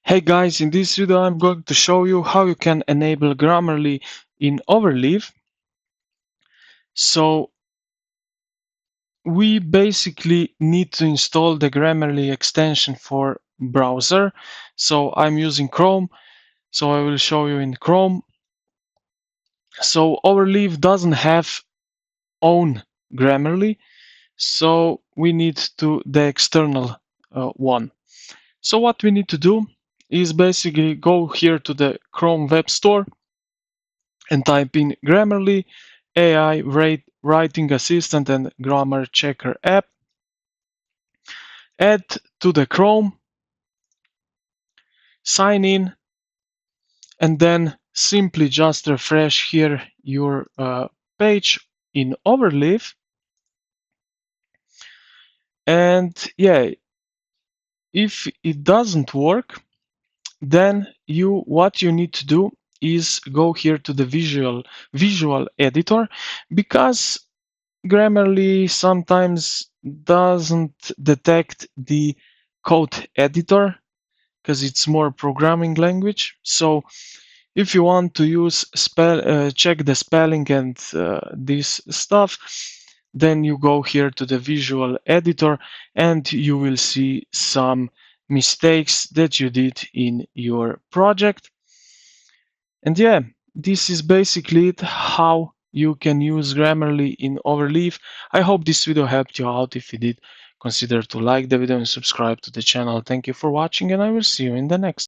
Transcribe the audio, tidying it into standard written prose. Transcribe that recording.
Hey guys, in this video I'm going to show you how you can enable Grammarly in Overleaf. So we basically need to install the Grammarly extension for browser. So I'm using Chrome, so I will show you in Chrome. So Overleaf doesn't have own Grammarly, so we need to the external one. So what we need to do is basically go here to the Chrome Web Store and type in Grammarly AI Writing Assistant and Grammar Checker app. Add to the Chrome, sign in, and then simply just refresh here your page in Overleaf. And yeah, if it doesn't work, then what you need to do is go here to the visual editor, because Grammarly sometimes doesn't detect the code editor because it's more programming language. So if you want to use check the spelling and this stuff, then you go here to the visual editor and you will see some mistakes that you did in your project. And yeah, this is basically it, how you can use Grammarly in Overleaf. I hope this video helped you out. If you did, consider to like the video and subscribe to the channel. Thank you for watching, and I will see you in the next.